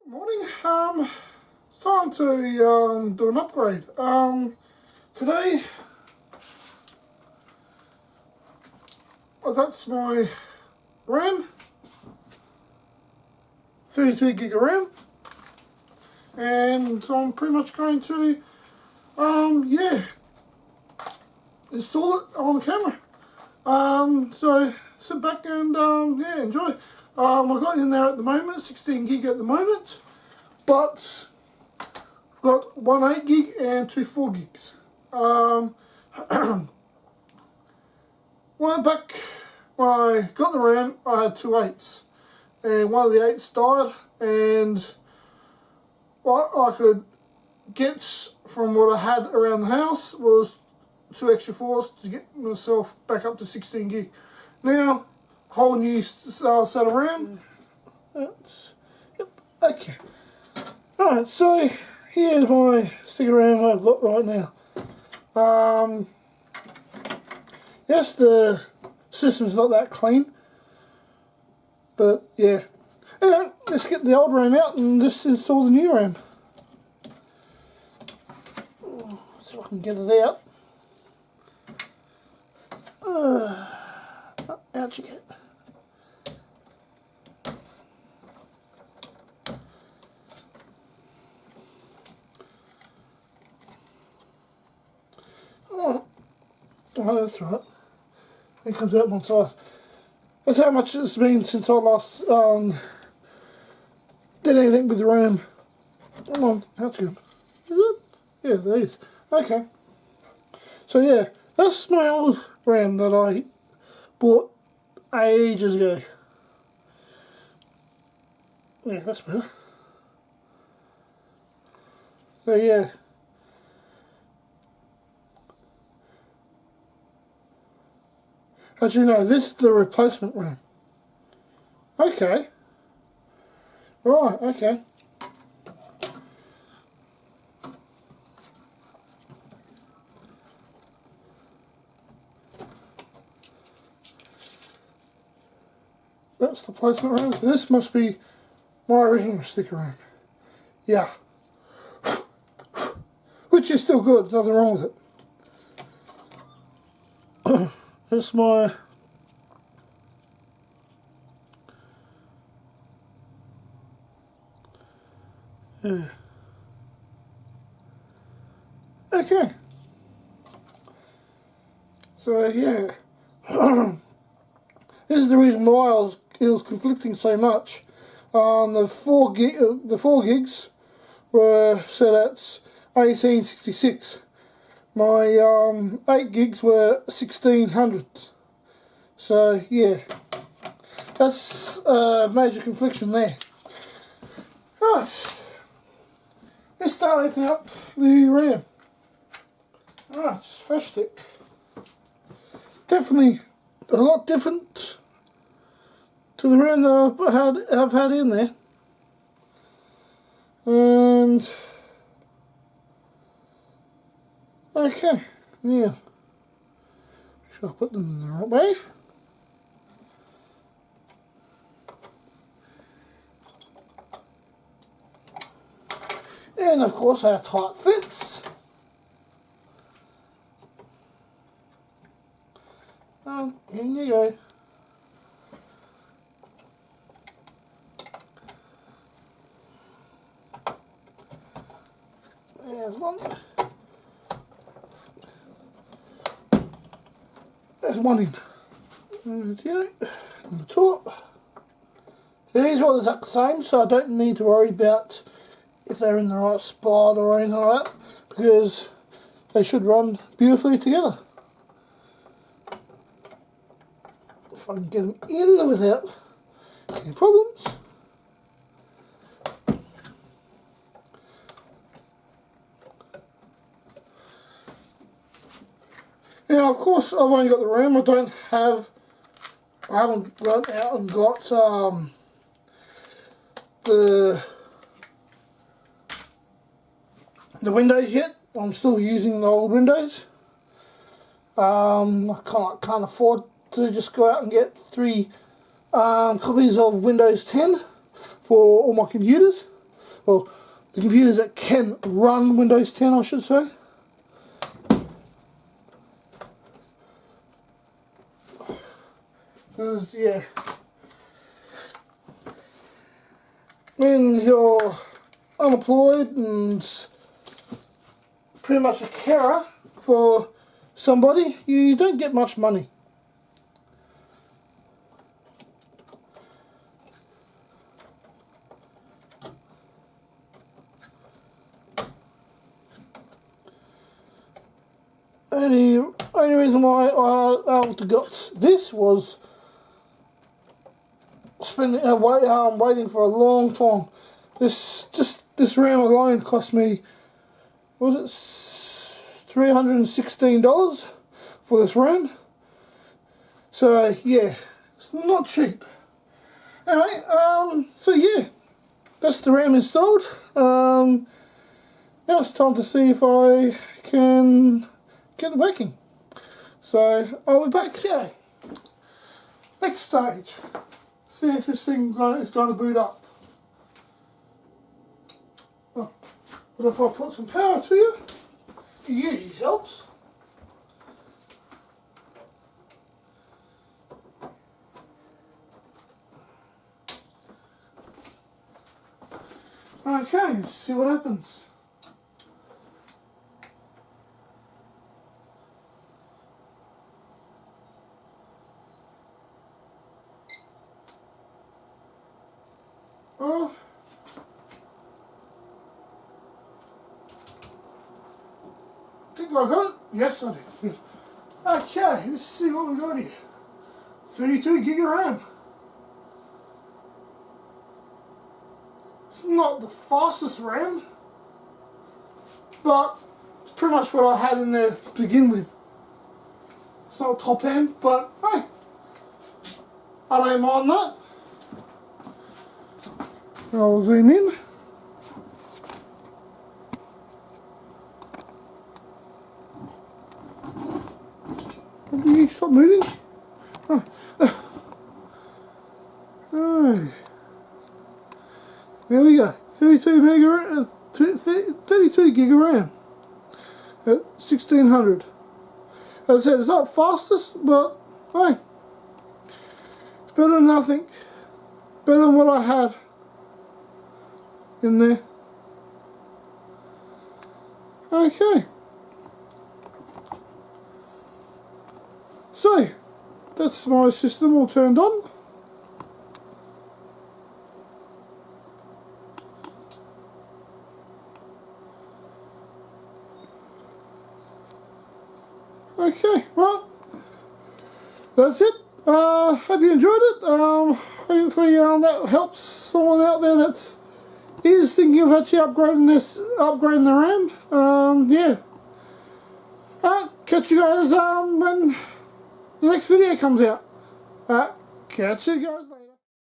Morning. It's time to do an upgrade. Today I got my RAM, 32 gig of RAM, and I'm pretty much going to install it on the camera. So sit back and enjoy. I got in there at the moment, 16 gig at the moment, but I've got one 8 gig and two 4 gigs. When I got the RAM, I had two 8s, and one of the 8s died, and what I could get from what I had around the house was two extra 4s to get myself back up to 16 gig. Now, whole new set of RAM. Yep, okay. Alright, so here's my stick of RAM I've got right now. Yes, the system's not that clean, but yeah. Anyway, let's get the old RAM out and just install the new RAM. So I can get it out. Out you get. Oh, that's right. It comes out one side. That's how much it's been since I last did anything with the RAM. Come on, how's it going? Is it? Yeah, there is. Okay. So yeah, that's my old RAM that I bought ages ago. Yeah, that's better. So yeah. As you know, this is the replacement RAM. Okay. Right, okay. That's the replacement RAM. So this must be my original sticker RAM. Yeah. Which is still good, nothing wrong with it. That's my okay. So yeah. This is the reason why it was conflicting so much. The 4 gigs were set at 1866. My 8 gigs were 1600. So yeah, that's a major confliction there. Right, let's start opening up the RAM. Right, fresh stick. Definitely a lot different to the RAM that I've had in there. And okay, yeah. Make sure I put them in the right way. And of course our tight fits. In you go. There's one. There's one in. And the top. These are the exact same, so I don't need to worry about if they're in the right spot or anything like that, because they should run beautifully together. If I can get them in without any problems. Now, of course, I've only got the RAM. I haven't gone out and got the Windows yet. I'm still using the old Windows. I can't afford to just go out and get 3 copies of Windows 10 for all my computers. or the computers that can run Windows 10, I should say. Because, yeah, when you're unemployed and pretty much a carer for somebody, you don't get much money. Only reason why I got this was spending waiting for a long time. This RAM alone cost me, what was it, $316 for this RAM. So yeah, it's not cheap. Anyway, so yeah, that's the RAM installed. Now it's time to see if I can get it working. So I'll be back here. Next stage. See if this thing is going to boot up. Oh, but if I put some power to you, it usually helps. Okay, let's see what happens. Oh, I think I got it. Yes, I did. Good. Okay, let's see what we got here. 32 gig of RAM. It's not the fastest RAM, but it's pretty much what I had in there to begin with. It's not top end, but hey, I don't mind that. I'll zoom in. Will you stop moving? Oh. Oh. There we go. 32 gig of RAM at 1600. As I said, it's not fastest, but hey, it's better than nothing. Better than what I had in there. Okay. So, that's my system all turned on. Okay, well, that's it. Hope you enjoyed it. Hopefully that helps someone out there that's thinking of actually upgrading the RAM. Yeah. Catch you guys when the next video comes out. Catch you guys later.